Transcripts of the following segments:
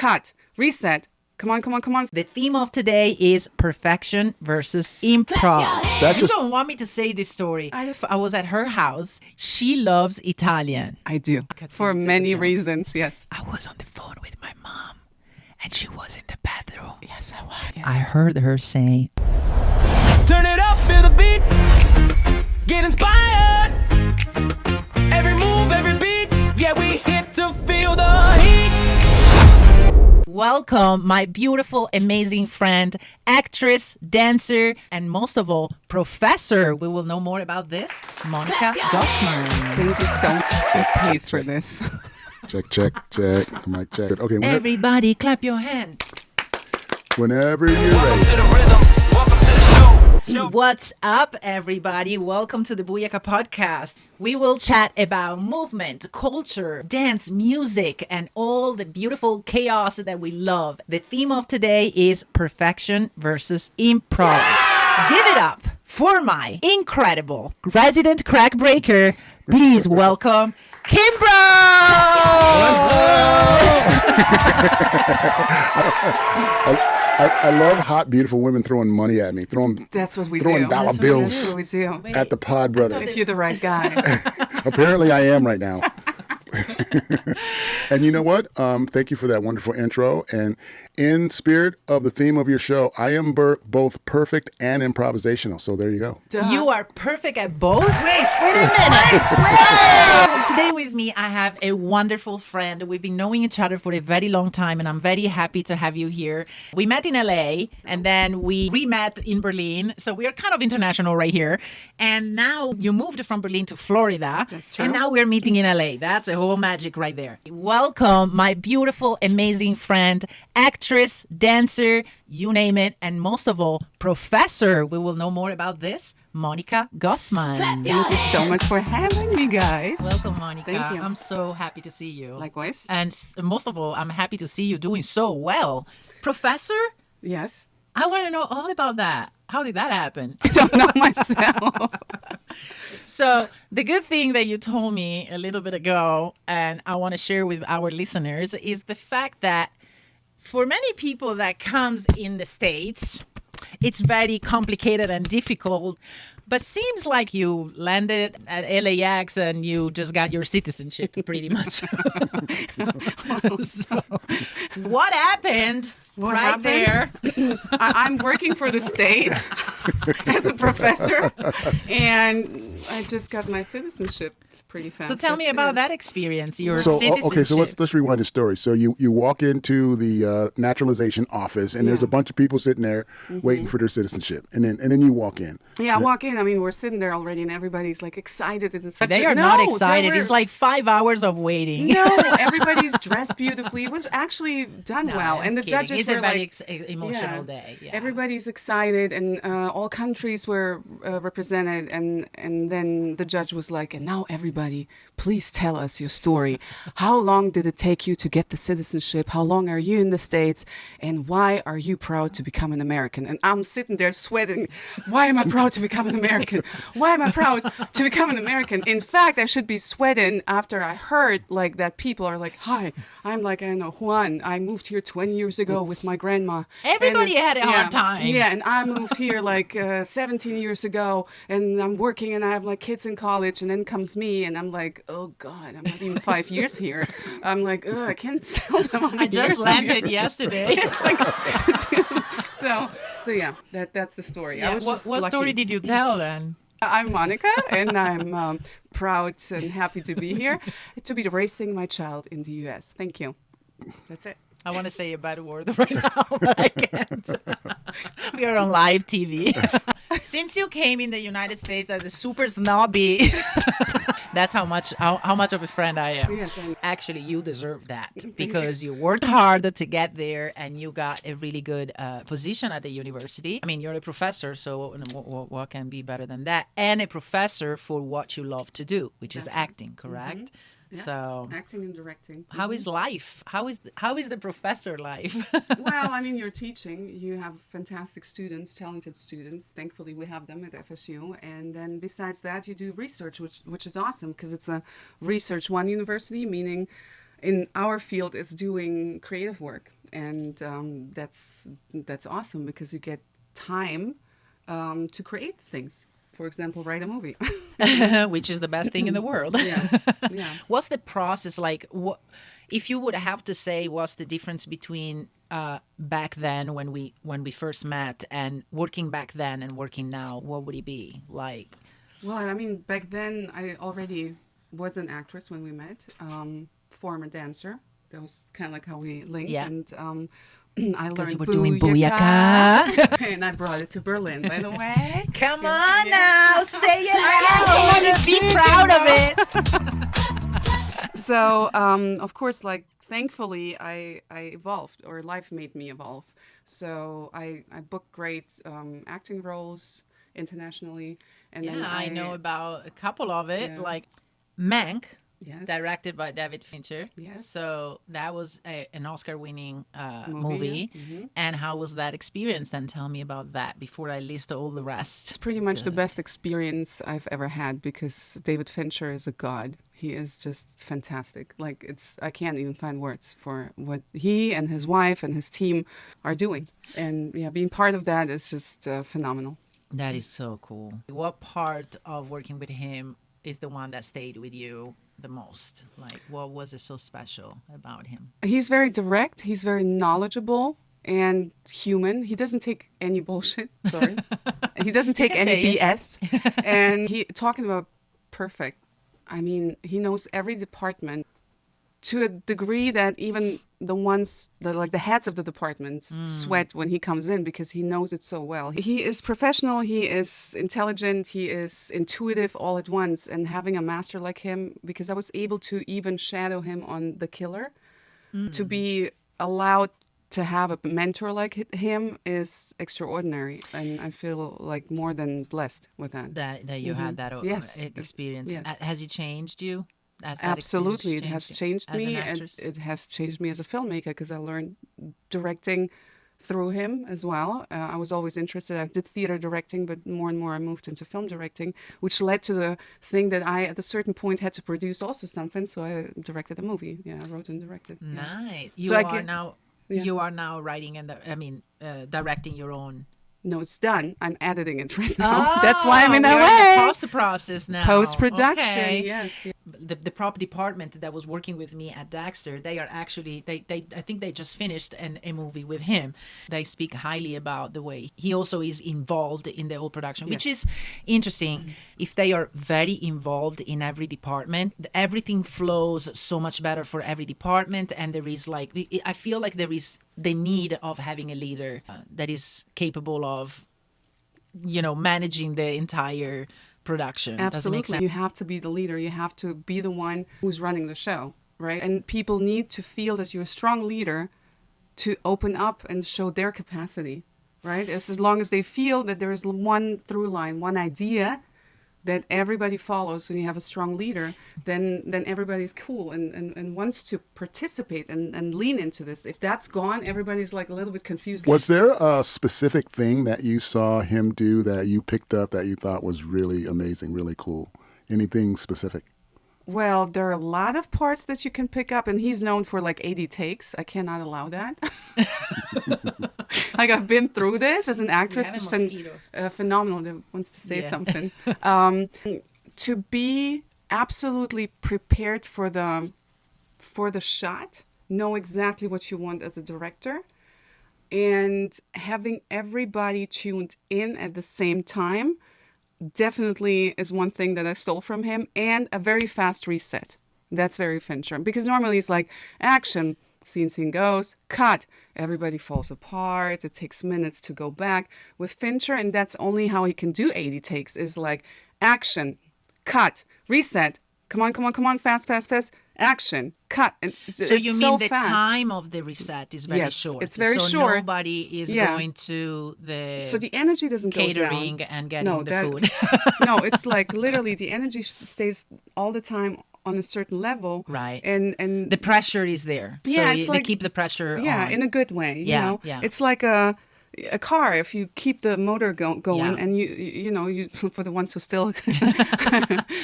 cut, reset. Come on, come on, come on. The theme of today is perfection versus improv. You don't want me to say this story. I was at her house. She loves Italian. I do. For many reasons, yes. I was on the phone with my mom, and she was in the bathroom. Yes, I was. Yes. I heard her saying, turn it up, feel the beat, get inspired. Every move, every beat, yeah, we hit to feel the heat. welcome my beautiful, amazing friend, actress, dancer, and most of all, professor. We will know more about this, Monica Gossman. Thank you so much. I paid for this. Check. Mic check. Okay. Everybody clap your hand. Whenever you're ready. What's up, everybody? Welcome to the Booyaka podcast. We will chat about movement, culture, dance, music, and all the beautiful chaos that we love. The theme of today is perfection versus improv. Give it up for my incredible resident crack breaker. Please welcome I love hot, beautiful women throwing money at me. That's what we throwing do. dollar bills That's what we do. at the pod, brother. If you're the right guy. Apparently, I am right now. And you know what? Thank you for that wonderful intro. And in spirit of the theme of your show, I am both perfect and improvisational. So there you go. Duh. You are perfect at both? Wait a minute. Today with me, I have a wonderful friend. We've been knowing each other for a very long time, and I'm very happy to have you here. We met in LA, and then we re-met in Berlin. So we are kind of international right here. And now you moved from Berlin to Florida. That's true. And now we're meeting in LA. That's a whole magic right there. Welcome, my beautiful, amazing friend, actress, dancer, you name it, and most of all, professor. We will know more about this, Monica Gossman. Thank you so much for having me, guys. Welcome, Monica. Thank you. I'm so happy to see you. Likewise. And most of all, I'm happy to see you doing so well. Professor, Yes. I want to know all about that. How did that happen? I don't know myself. So the good thing that you told me a little bit ago, and I want to share with our listeners, is the fact that for many people that comes in the States, it's very complicated and difficult. But seems like you landed at LAX and you just got your citizenship pretty much. So, what happened there? I'm working for the state as a professor, and I just got my citizenship pretty fast. So tell me about that experience, your So citizenship. so let's rewind the story. So you walk into the naturalization office, and there's a bunch of people sitting there waiting for their citizenship, and then you walk in. Yeah, I walk in. I mean, we're sitting there already, and everybody's like excited. They are not excited. It's like 5 hours of waiting. No, everybody's dressed beautifully. It was actually done well, and the kidding. judges It's were a very like, emotional day. Yeah. Everybody's excited, and all countries were represented, and then the judge was like, and now everybody, please tell us your story. How long did it take you to get the citizenship? How long are you in the States? And why are you proud to become an American? And I'm sitting there sweating. Why am I proud to become an American? Why am I proud to become an American? In fact, I should be sweating after I heard like that people are like, hi, I'm like, I know, Juan. I moved here 20 years ago with my grandma. Everybody had a hard time. Yeah, and I moved here like 17 years ago, and I'm working, and I have like kids in college, and then comes me, and I'm like, oh God, I'm not even 5 years here. I'm like, I can't tell them how many I just years I'm landed here. yesterday. It's like, so yeah, that's the story. Yeah. I was just what lucky. story did you tell then? I'm Monica, and I'm proud and happy to be here, to be raising my child in the U.S. Thank you. That's it. I want to say a bad word right now, but I can't. We are on live TV. Since you came in the United States as a super snobby, that's how much of a friend I am. Yes, Actually, you deserve that because you worked hard to get there and you got a really good position at the university. I mean, you're a professor, so what can be better than that? And a professor for what you love to do, which is acting, correct? Mm-hmm. Yes, so acting and directing. how is life? How is the professor life? Well, I mean, you're teaching. You have fantastic students, talented students. Thankfully, we have them at FSU. And then besides that, you do research, which is awesome because it's a research one university, meaning in our field is doing creative work, and that's awesome because you get time to create things. For example, write a movie. Which is the best thing in the world. Yeah. What's the process like? What, if you would have to say, what's the difference between back then when we first met and working back then and working now? What would it be like? Well, I mean, back then I already was an actress when we met, former dancer. That was kind of like how we linked. Yeah. And I learned you were doing Booyaka. And I brought it to Berlin, by the way. Come on now, say it out. Just be proud of it. So, of course, like, thankfully, I evolved, or life made me evolve. So I booked great acting roles internationally. And then I know about a couple of it, Yeah. like Mank, Yes. directed by David Fincher. Yes. So that was an Oscar-winning Movie, movie. yeah. Mm-hmm. And how was that experience? Then tell me about that before I list all the rest. It's pretty much the best experience I've ever had because David Fincher is a god. He is just fantastic. Like, I can't even find words for what he and his wife and his team are doing. And yeah, being part of that is just phenomenal. That is so cool. What part of working with him is the one that stayed with you the most? Like, what was it so special about him? He's very direct. He's very knowledgeable and human. He doesn't take any bullshit. Sorry. He doesn't take can any say it. BS. And talking about perfect, I mean, he knows every department to a degree that even the ones that, like, the heads of the departments sweat when he comes in because he knows it so well. He is professional, he is intelligent, he is intuitive all at once. And having a master like him, because I was able to even shadow him on The Killer, to be allowed to have a mentor like him is extraordinary. And I feel like more than blessed with that. That you had that Yes. experience. Yes. Has he changed you? Has that Absolutely, it experience has changed you as me, an and actress? it has changed me as a filmmaker because I learned directing through him as well. I was always interested. I did theater directing, but more and more I moved into film directing, which led to the thing that I, at a certain point, had to produce also something. So I directed a movie. Yeah, I wrote and directed. Yeah. Nice. So yeah. You are now writing and directing your own. No, it's done. I'm editing it right now. That's why I'm in we are LA. the post process now. Post-production, Okay. yes. The prop department that was working with me at Daxter, they are actually they I think they just finished a movie with him. They speak highly about the way he also is involved in the whole production, which is interesting. If they are very involved in every department, everything flows so much better for every department, and there is like I feel like there is the need of having a leader that is capable of managing the entire production. Does it make Absolutely. sense? You have to be the leader. You have to be the one who's running the show, right? And people need to feel that you're a strong leader to open up and show their capacity, right? As long as they feel that there is one through line, one idea that everybody follows when you have a strong leader, then everybody's cool and wants to participate and lean into this. If that's gone, everybody's like a little bit confused. Was there a specific thing that you saw him do that you picked up that you thought was really amazing, really cool? Anything specific? Well, there are a lot of parts that you can pick up, and he's known for like 80 takes. I cannot allow that. Like, I've been through this as an actress. have a It's mosquito. phenomenal that wants to say Yeah. something. To be absolutely prepared for the shot, know exactly what you want as a director, and having everybody tuned in at the same time definitely is one thing that I stole from him, and a very fast reset. That's very Fincher. Because normally it's like action, scene goes, cut, everybody falls apart, it takes minutes to go back. With Fincher, and that's only how he can do 80 takes, is like action, cut, reset, come on, fast, action, cut. And So you it's mean so the fast. time of the reset is very Yes, short. it's very so short. Nobody is Yeah. going to the So the energy doesn't catering go down. and getting the food. No, it's like literally the energy stays all the time on a certain level. Right. And The pressure is there. Yeah, so it's they like- keep the pressure yeah, on. in a good way. You Yeah, know? yeah. It's like a a car, if you keep the motor going, Yeah. and you know, you for the ones who still,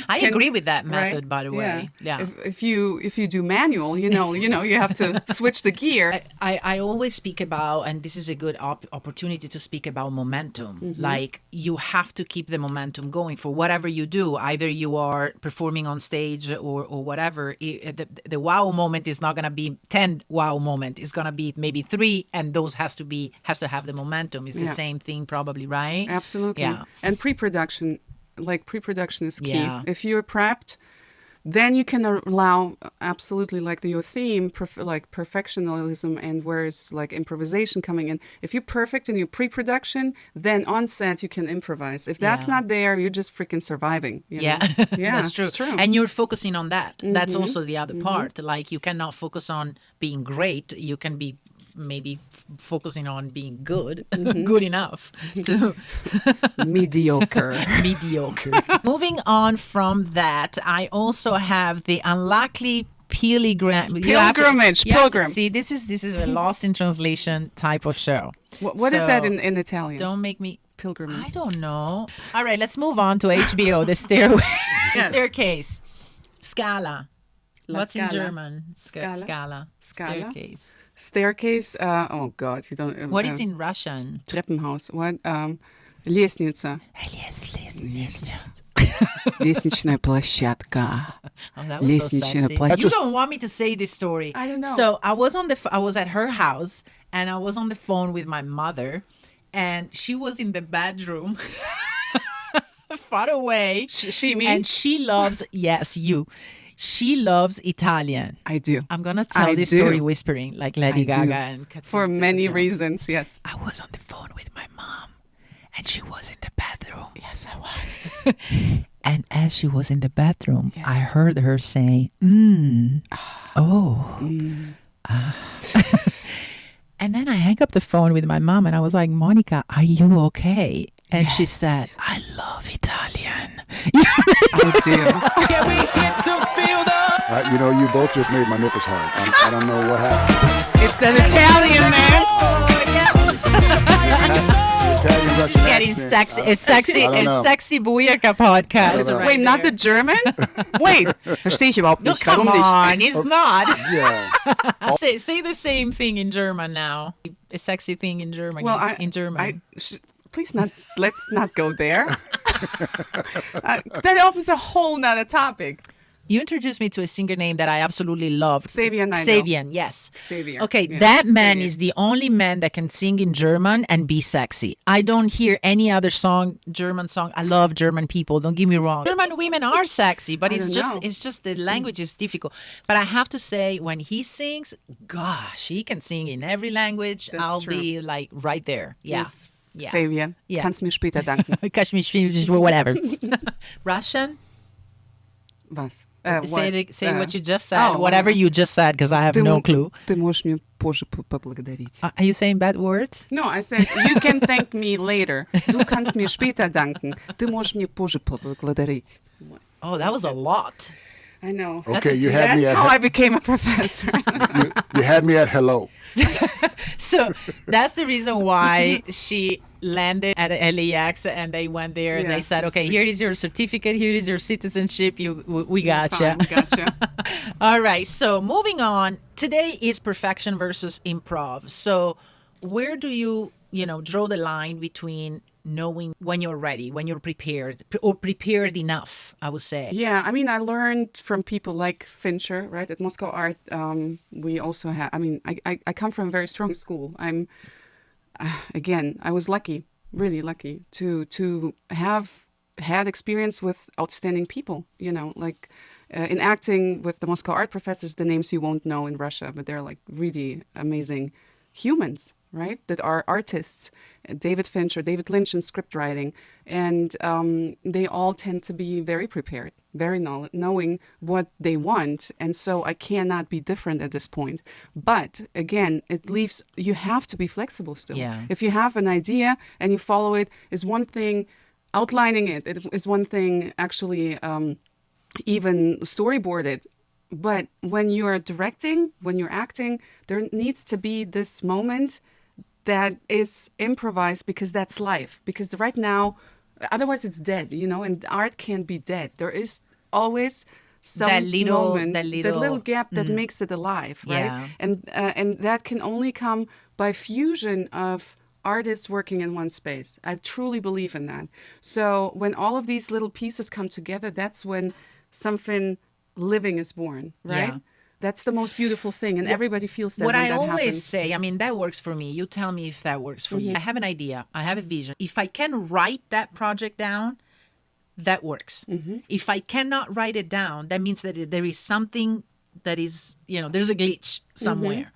I agree with that method, right? by the way. Yeah. If you do manual, you know, you have to switch the gear. I always speak about, and this is a good opportunity to speak about momentum. Like, you have to keep the momentum going for whatever you do. Either you are performing on stage or whatever. The wow moment is not going to be 10 wow moment. It's going to be maybe 3, and those has to have the momentum. It's the Yeah. same thing, probably, right? Absolutely. Yeah. And pre-production is key. Yeah. If you're prepped, then you can allow absolutely like your theme, like perfectionism, and where's like improvisation coming in. If you're perfect in your pre-production, then on set you can improvise. If that's Yeah. not there, you're just freaking surviving. You Yeah, know? Yeah, that's true. it's true. And you're focusing on that. That's also the other part. Like, you cannot focus on being great. You can be maybe focusing on being good, good enough to Mediocre. mediocre. Moving on from that, I also have the unlikely pilgrimage. Pilgrim. See, this is a lost in translation type of show. What is that So, in Italian? Don't make me. Pilgrimage. I don't know. All right, let's move on to HBO. The stairway, the Yes. staircase, Scala. La What's in Scala. German? Scala. Scala. Scala. Staircase. Staircase. Oh God, you don't. What is in Russian? Treppenhaus? What? Лестница. Лестничная площадка. Oh, that was so Лестничная sexy. площадка. You don't want me to say this story. I don't know. So I was at her house, and I was on the phone with my mother, and she was in the bedroom, far away. She me? And she loves, yes, you. She loves Italian. I do. I'm gonna tell I this do. story whispering, like Lady I Gaga do. and Catherine For many Zeta-Jones. reasons, yes. I was on the phone with my mom, and she was in the bathroom. Yes, I was. And as she was in the bathroom, Yes. I heard her say, And then I hang up the phone with my mom, and I was like, Monica, are you okay? And she said, I love Italian. I do. Yeah, we hit to feel the. You know, you both just made my nipples hard. I don't know what happened. It's an Italian, man. Italian, Russian Getting accent. sexy, I don't know. sexy Booyaka podcast. know. Right Wait, not the there. German? Wait, verstehe ich überhaupt No, nicht. come Warum nicht? on, it's not. Yeah. Say the same thing in German now. A sexy thing in German. Well, in German. Please not. Let's not go there. That opens a whole nother topic. You introduced me to a singer name that I absolutely love. Savian, I know. Savian, yes. Savian, Okay, yeah, that man Savian. is the only man that can sing in German and be sexy. I don't hear any other German song. I love German people, don't get me wrong. German women are sexy, but I it's don't know. just the language is difficult. But I have to say, when he sings, gosh, he can sing in every language. That's I'll true. be like right there. Yeah. Yes. Yeah. Savian. Yeah. Kannst mir später danken. Whatever. Russian? Was? Say what you just said. Oh, Whatever you just said, because I have no clue. Ты можешь мне позже поблагодарить. Are you saying bad words? No, I said, you can thank me later. Du kannst mir später danken. Ты можешь мне позже поблагодарить. Oh, that was a lot. I know. Okay, you had me That's at how I became a professor. you had me at hello. So that's the reason why she landed at LAX, and they went there and they Yes, said, okay, here is your certificate, here is your citizenship, we gotcha. Fine, gotcha. All right, so moving on. Today is perfection versus improv. So where do you draw the line between knowing when you're ready, when you're prepared, or prepared enough, I would say? Yeah, I mean, I learned from people like Fincher, right? At Moscow Art, we also have, I mean, I come from a very strong school. Again, I was lucky, really lucky to have had experience with outstanding people, like in acting with the Moscow Art professors, the names you won't know in Russia, but they're like really amazing humans, right? That are artists. David Fincher, David Lynch in script writing. And they all tend to be very prepared, very knowing what they want. And so I cannot be different at this point. But again, it leaves, you have to be flexible still. Yeah. If you have an idea and you follow it, is one thing. Outlining it is one thing, actually even storyboard it. But when you're directing, when you're acting, there needs to be this moment that is improvised because that's life. Because right now, otherwise it's dead, and art can't be dead. There is always some moment, that little gap that makes it alive, right? Yeah. And that can only come by fusion of artists working in one space. I truly believe in that. So when all of these little pieces come together, that's when something living is born, right? Yeah. That's the most beautiful thing, and everybody feels that What when I that always happens. say, I mean, that works for me. You tell me if that works for you. I have an idea. I have a vision. If I can write that project down, that works. If I cannot write it down, that means that there is something that is, there's a glitch somewhere.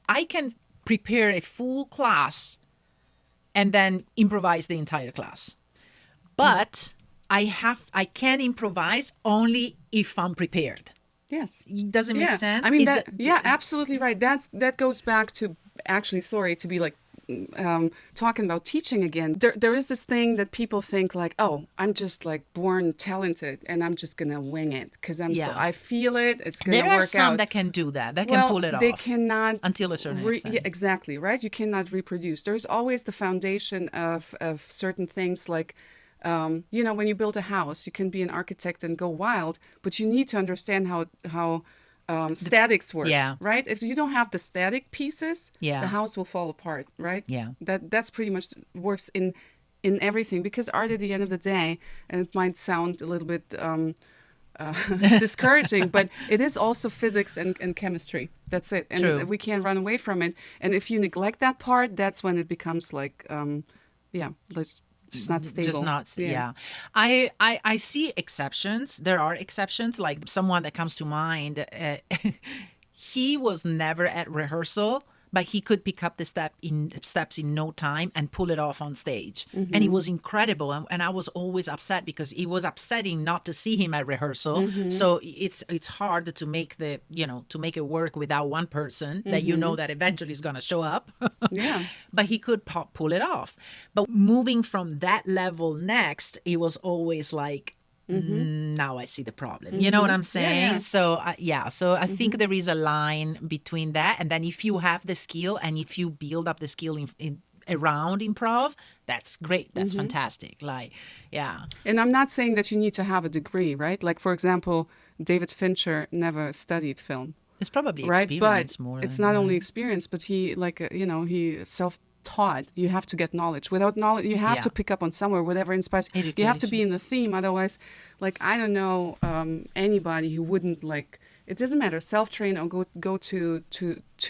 I can prepare a full class and then improvise the entire class. But I can improvise only if I'm prepared. Yes. Does it make sense? I mean, Is absolutely right. That goes back to, actually, sorry to be like talking about teaching again. There is this thing that people think like, oh, I'm just like born talented and I'm just gonna wing it because I feel it. It's gonna work out. There are some that can do that. That can pull it off. They cannot until a certain extent. Yeah, exactly, right? You cannot reproduce. There's always the foundation of certain things like. When you build a house, you can be an architect and go wild, but you need to understand how statics work, right? If you don't have the static pieces, the house will fall apart, right? Yeah. That's pretty much works in everything, because art at the end of the day, and it might sound a little bit discouraging, but it is also physics and chemistry. That's it. And True. We can't run away from it. And if you neglect that part, that's when it becomes like, just not stable. Just not, I see exceptions. There are exceptions, like someone that comes to mind. He was never at rehearsal, but he could pick up the steps in no time and pull it off on stage. And it was incredible. And I was always upset because it was upsetting not to see him at rehearsal. So it's hard to make to make it work without one person that that eventually is going to show up. But he could pull it off. But moving from that level next, it was always like, now I see the problem. You know what I'm saying? So I think there is a line between that, and then if you have the skill and if you build up the skill around improv, that's great. That's fantastic. And I'm not saying that you need to have a degree, right? Like, for example, David Fincher never studied film. It's probably right, experience but more. It's not only experience, but he he self-taught. You have to get knowledge. Without knowledge, you have to pick up on somewhere, whatever inspires. Education. You have to be in the theme. Otherwise, like, I don't know anybody who wouldn't, like, it doesn't matter, self-train or go to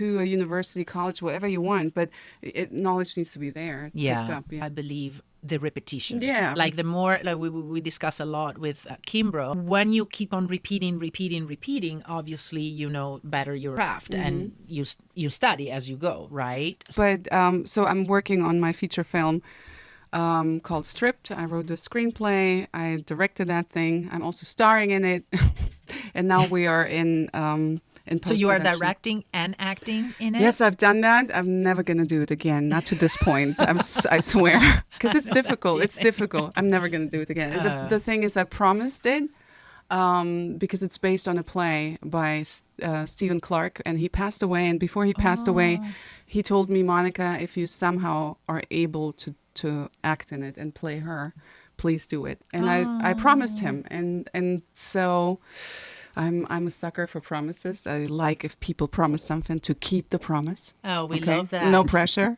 a university, college, whatever you want, but knowledge needs to be there. Picked up, I believe the repetition. Yeah. Like the more, like we discuss a lot with Kimbrough, when you keep on repeating, obviously, better your craft and you study as you go, right? But so I'm working on my feature film called Stripped. I wrote the screenplay. I directed that thing. I'm also starring in it. And now we are in So you are directing and acting in it? Yes, I've done that. I'm never going to do it again. Not to this point. I swear. Because it's difficult. It's difficult. I'm never going to do it again. The thing is, I promised it because it's based on a play by Stephen Clark, and he passed away. And before he passed away, he told me, Monica, if you somehow are able to act in it and play her, please do it. And I promised him. And so I'm a sucker for promises. I like if people promise something to keep the promise. Oh, we love that. No pressure.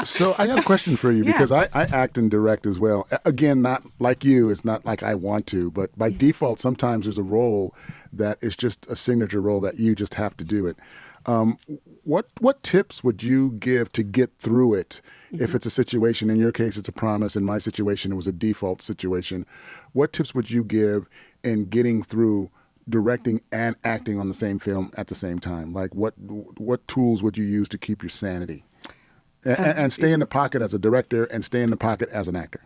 So I got a question for you, because I act and direct as well. Again, not like you. It's not like I want to, but by default, sometimes there's a role that is just a signature role that you just have to do it. What tips would you give to get through it if it's a situation? In your case, it's a promise. In my situation, it was a default situation. What tips would you give in getting through directing and acting on the same film at the same time? Like, what tools would you use to keep your sanity and stay in the pocket as a director and stay in the pocket as an actor?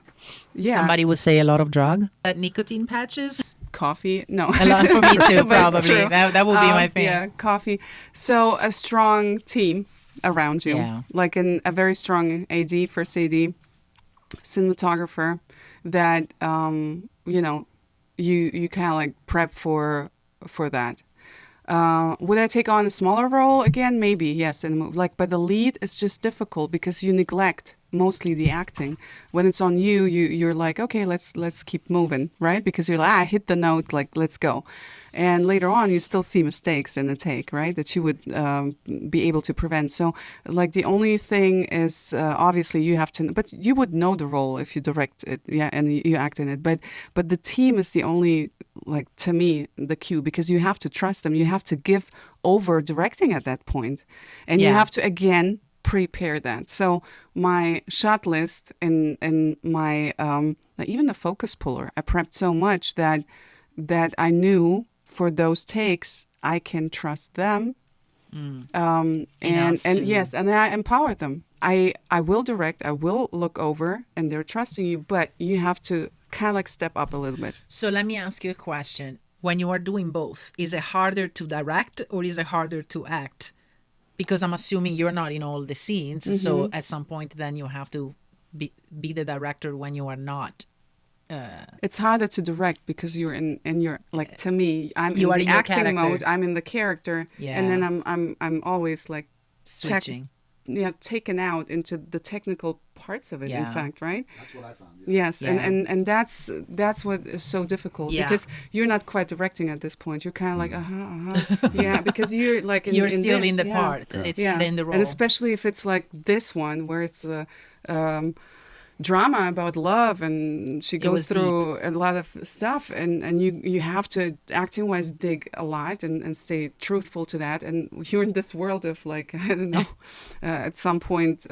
Yeah. Somebody would say a lot of drug. Nicotine patches? Coffee. No. A lot for me too, But it's probably. true. That would be my thing. Yeah, coffee. So a strong team around you, like a very strong AD, first AD, cinematographer that, you kind of like prep for that. Would I take on a smaller role again? Maybe, yes. And but the lead is just difficult because you neglect mostly the acting. When it's on you, you're like, okay, let's keep moving, right? Because you're like, I hit the note, like let's go. And later on, you still see mistakes in the take, right? That you would be able to prevent. So, like the only thing is obviously you have to, but you would know the role if you direct it, yeah, and you act in it. But the team is the only, like to me, the cue, because you have to trust them. You have to give over directing at that point, and you Yeah. have to again prepare that. So my shot list and my even the focus puller, I prepped so much that I knew for those takes I can trust them. And Enough to- yes, and I empower them. I will direct, I will look over, and they're trusting you, but you have to kind of like step up a little bit. So let me ask you a question. When you are doing both, is it harder to direct or is it harder to act? Because I'm assuming you're not in all the scenes. So at some point then you have to be the director when you are not. It's harder to direct because you're in your, like, to me, I'm You in are the in your acting character. mode. I'm in the character, Yeah. and then I'm always like Switching. taken out into the technical parts of it. In Yeah. fact, right? That's what I found. Yes, Yeah. and that's what is so difficult Yeah. because you're not quite directing at this point. You're kind of like yeah, because you're like You're still this, in the yeah. part. It's Yeah, in the role. and especially if it's like this one where it's a drama about love and she goes was through a lot of stuff and you have to acting wise dig a lot and stay truthful to that, and you're in this world of like I don't know at some point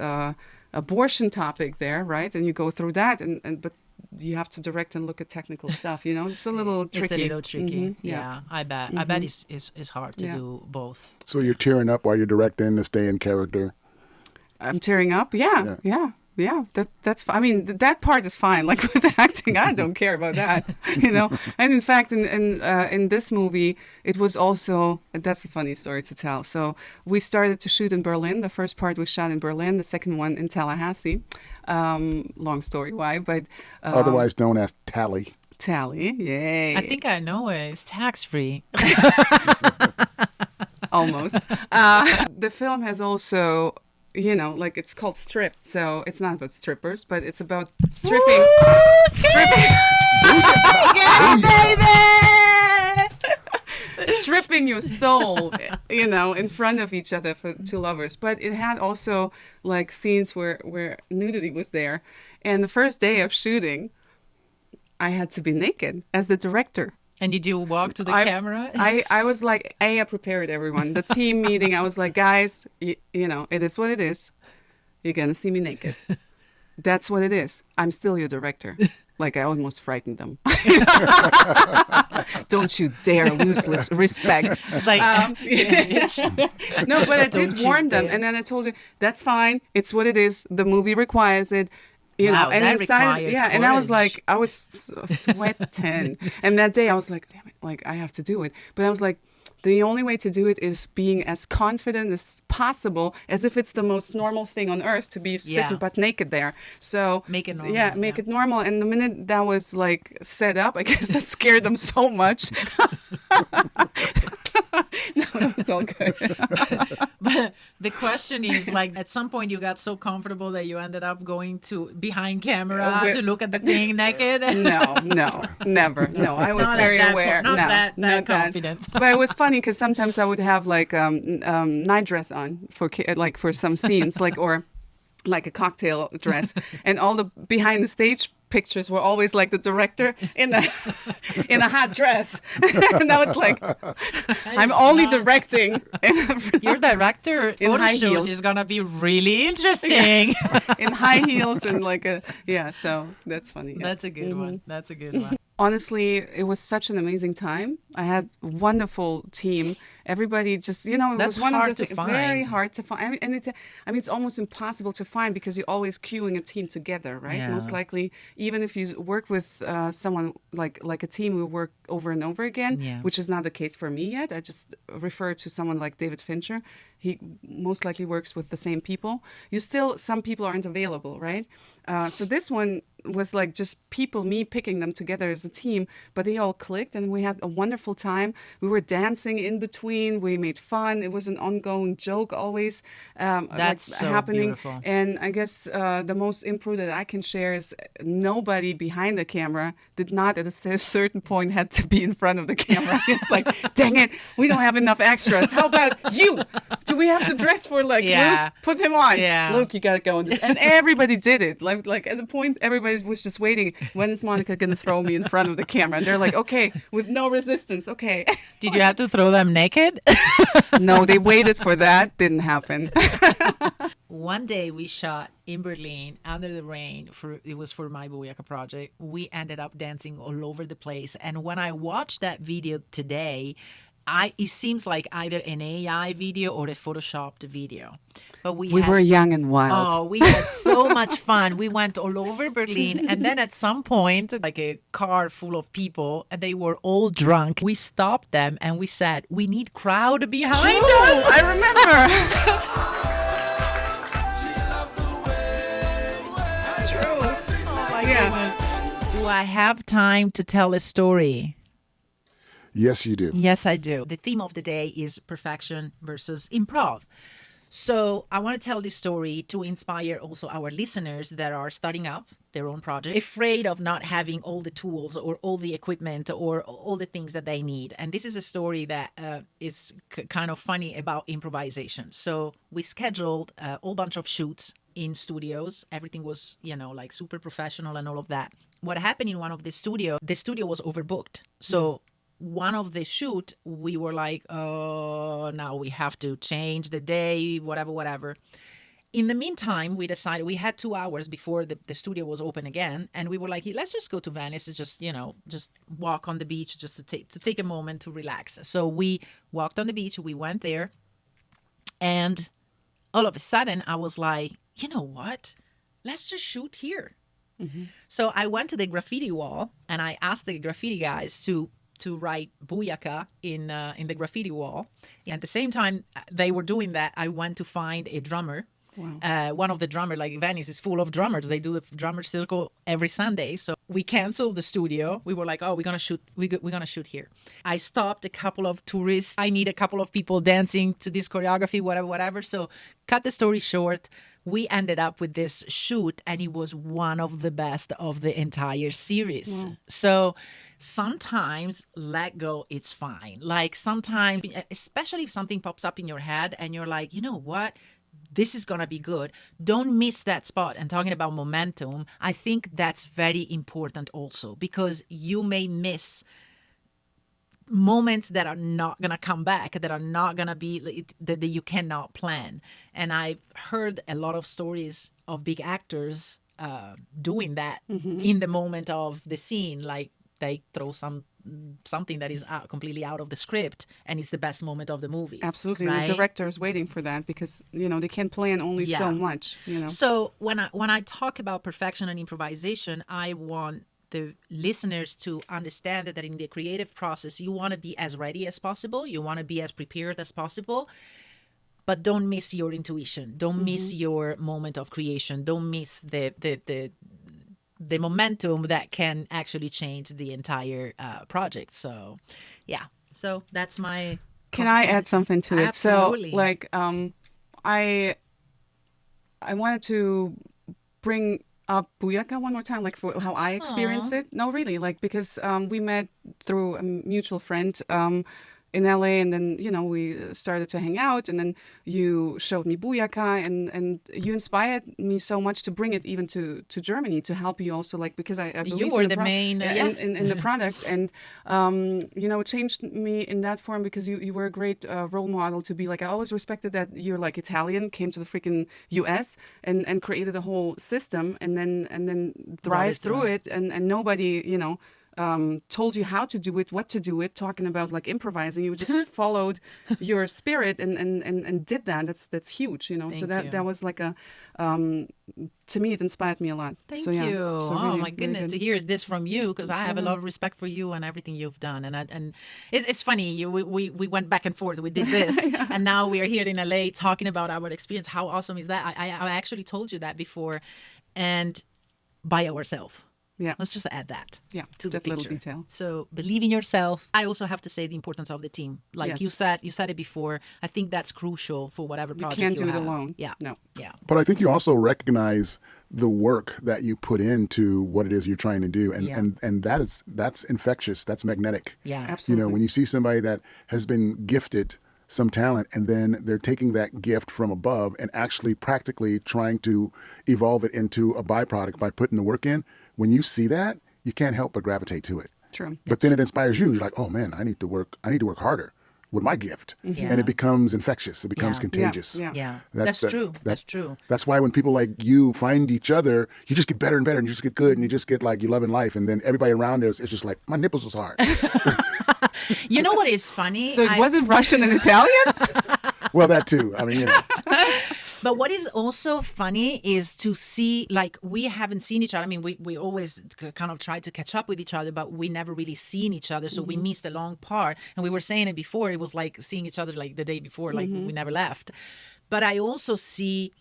abortion topic there, right? And you go through that and but you have to direct and look at technical stuff, you know. It's a little tricky. It's a little tricky. Mhm, Yeah, I bet. I bet it's hard to Yeah. do both. So you're tearing up while you're directing to stay in character. I'm tearing up. Yeah. That's. I mean, that part is fine. Like with acting, I don't care about that, you know. And in fact, in this movie, it was also, that's a funny story to tell. So we started to shoot in Berlin. The first part was shot in Berlin. The second one in Tallahassee. Long story why, but Otherwise known as Tally. Tally, yay! I think I know it. It's tax free. Almost. The film has also, you know, like it's called Stripped, so it's not about strippers, but it's about stripping. Stripping your soul, you know, in front of each other for two lovers. But it had also like scenes where nudity was there. And the first day of shooting, I had to be naked as the director. And did you walk to the camera? I was like, I prepared everyone. The team meeting, I was like, guys, you know, it is what it is. You're going to see me naked. That's what it is. I'm still your director. Like, I almost frightened them. Don't you dare lose respect. It's like, No, but I Don't did you warn them. dare. And then I told you, that's fine. It's what it is. The movie requires it. You Wow, know, and that inside, requires yeah, and I was courage. like, I was sweating. And that day I was like, damn it, like I have to do it. But I was like, the only way to do it is being as confident as possible, as if it's the most normal thing on earth to be Yeah. sitting butt naked there. So Make it normal, Yeah, make yeah. it normal. And the minute that was like set up, I guess that scared them so much. No, it was all good. But the question is, like, at some point you got so comfortable that you ended up going to behind camera we- to look at the thing naked. No, never. No, I was Not at very that aware. point, not no, that not confident. But it was funny because sometimes I would have like night dress on for like for some scenes, like or like a cocktail dress, and all the behind the stage pictures were always like the director in a hot dress. And now it's like I'm only directing Your director In photo high shoot heels. is gonna be really interesting. in high heels and like a So that's funny. Yeah. That's a good one. That's a good one. Honestly, it was such an amazing time. I had a wonderful team. Everybody just, you know, it That's was one hard of the to very find. hard to find. And it's almost impossible to find because you're always queuing a team together, right? Yeah. Most likely, even if you work with someone like a team, we work over and over again, Yeah. which is not the case for me yet. I just refer to someone like David Fincher. He most likely works with the same people. Some people aren't available, right? So this one was like just me picking them together as a team, but they all clicked and we had a wonderful time. We were dancing in between Halloween. We made fun. It was an ongoing joke always That's so happening. beautiful. And I guess the most improv that I can share is nobody behind the camera did not at a certain point had to be in front of the camera. It's like, dang it, we don't have enough extras. How about you? Do we have to dress for like Yeah. Luke? Put him on. Yeah. Luke, you gotta go. And everybody did it. Like at the point, everybody was just waiting. When is Monica gonna throw me in front of the camera? And they're like, okay, with no resistance. Okay. Did you have to throw them naked? No, they waited for that. Didn't happen. One day we shot in Berlin under the rain. It was for my Booyaka project. We ended up dancing all over the place. And when I watched that video today, it seems like either an AI video or a photoshopped video. But we were young and wild. Oh, we had so much fun. We went all over Berlin. And then at some point, like a car full of people, and they were all drunk. We stopped them and we said, we need crowd behind us. I remember. Oh my goodness. Do I have time to tell a story? Yes, you do. Yes, I do. The theme of the day is perfection versus improv. So I want to tell this story to inspire also our listeners that are starting up their own project, afraid of not having all the tools or all the equipment or all the things that they need. And this is a story that is kind of funny about improvisation. So we scheduled a whole bunch of shoots in studios. Everything was, like super professional and all of that. What happened in one of the studio was overbooked. So one of the shoot, we were like, oh, now we have to change the day, whatever. In the meantime, we decided we had 2 hours before the studio was open again. And we were like, let's just go to Venice and just walk on the beach, just to take a moment to relax. So we walked on the beach. We went there. And all of a sudden, I was like, you know what? Let's just shoot here. Mm-hmm. So I went to the graffiti wall and I asked the graffiti guys to write Booyaka in the graffiti wall. And at the same time they were doing that, I went to find a drummer. Wow. One of the drummers, like Venice is full of drummers. They do the drummer circle every Sunday. So we canceled the studio. We were like, oh, we're gonna shoot here. I stopped a couple of tourists. I need a couple of people dancing to this choreography, whatever. So cut the story short, we ended up with this shoot and it was one of the best of the entire series. Wow. So sometimes let go, it's fine. Like sometimes, especially if something pops up in your head and you're like, you know what? This is going to be good. Don't miss that spot. And talking about momentum, I think that's very important also because you may miss moments that are not going to come back, that are not going to be, that you cannot plan. And I've heard a lot of stories of big actors doing that in the moment of the scene, like they throw something that is completely out of the script and it's the best moment of the movie. Absolutely. Right? The director is waiting for that because, they can plan only so much, So when I talk about perfection and improvisation, I want the listeners to understand that in the creative process, you want to be as ready as possible. You want to be as prepared as possible. But don't miss your intuition. Don't miss your moment of creation. Don't miss the momentum that can actually change the entire project. So, yeah. So that's my. Can I add something to it? Absolutely. So, like, I wanted to bring up Booyaka one more time, like for how I experienced it. No, really, like because we met through a mutual friend. In LA, and then we started to hang out, and then you showed me Booyaka, and you inspired me so much to bring it even to Germany to help you also, like because I believe you were the main in the product, and it changed me in that form because you were a great role model to be like. I always respected that you're like Italian, came to the freaking US and created a whole system, and then thrived through it, and nobody told you how to do it, what to do it, talking about like improvising. You just followed your spirit and did that. That's huge, So that was like a to me it inspired me a lot. Thank so, yeah. you. So oh really, my goodness, really to hear this from you because I have a lot of respect for you and everything you've done. And it's funny. We went back and forth. We did this, and now we are here in LA talking about our experience. How awesome is that? I actually told you that before, and by ourselves. Yeah. Let's just add that. Yeah, to the that little picture. detail. So believe in yourself. I also have to say the importance of the team. Like Yes. you said it before. I think that's crucial for whatever You project can't do it have. alone. Yeah. No. Yeah. But I think you also recognize the work that you put into what it is you're trying to do, and Yeah. and that's infectious. That's magnetic. Yeah. Absolutely. When you see somebody that has been gifted some talent and then they're taking that gift from above and actually practically trying to evolve it into a byproduct by putting the work in, when you see that, you can't help but gravitate to it. True. But then it inspires you. You're like, oh man, I need to work harder with my gift. Yeah. And it becomes infectious. It becomes Yeah. contagious. Yeah. Yeah. That's true. That's true. That's why when people like you find each other, you just get better and better, and you just get good, and you just get like you love in life, and then everybody around there is just like, my nipples is hard. You know what is funny? So it wasn't Russian and Italian? Well, that too. I mean, But what is also funny is to see, like, we haven't seen each other. I mean, we always kind of try to catch up with each other, but we never really seen each other. So we missed a long part. And we were saying it before, it was like seeing each other like the day before, like we never left. But I also see,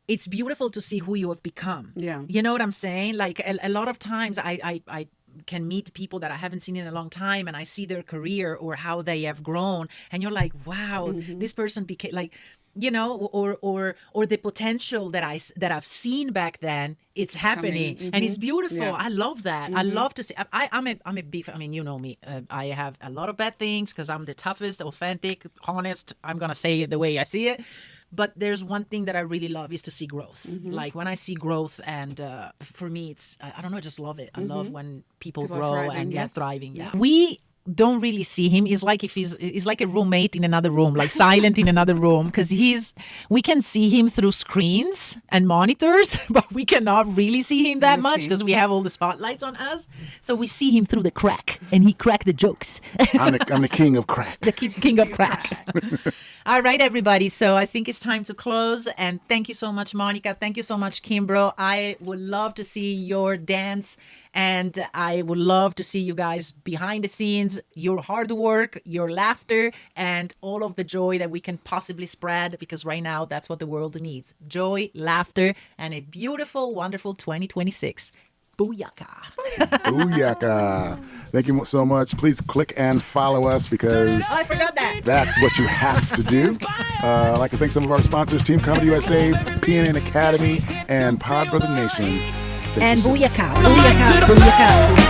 it's beautiful to see who you have become. Yeah. You know what I'm saying? Like a lot of times I can meet people that I haven't seen in a long time, and I see their career or how they have grown, and you're like, wow, this person became like, you know, or the potential that I've seen back then, it's happening, and it's beautiful. Yeah. I love that. I love to see. I'm a big. I mean, you know me. I have a lot of bad things because I'm the toughest, authentic, honest. I'm gonna say it the way I see it. But there's one thing that I really love is to see growth. Like when I see growth, and for me, it's I don't know, I just love it. I love when people People are grow thriving, and yes. thriving. Yeah, we don't really see him. It's like if he's like a roommate in another room, like silent in another room, because we can see him through screens and monitors, but we cannot really see him that much because we have all the spotlights on us. So we see him through the crack, and he cracked the jokes. I'm the king of crack. The king of crack. All right, everybody. So I think it's time to close. And thank you so much, Monica. Thank you so much, Kimbrough. I would love to see your dance, and I would love to see you guys behind the scenes, your hard work, your laughter, and all of the joy that we can possibly spread, because right now that's what the world needs. Joy, laughter, and a beautiful, wonderful 2026. Booyaka. Booyaka. Thank you so much. Please click and follow us because Oh, I forgot that. that's what you have to do. I'd like to thank some of our sponsors, Team Comedy USA, PNN Academy, and Pod Brother Nation. Thank And you so much. Booyaka. Booyaka. Booyaka.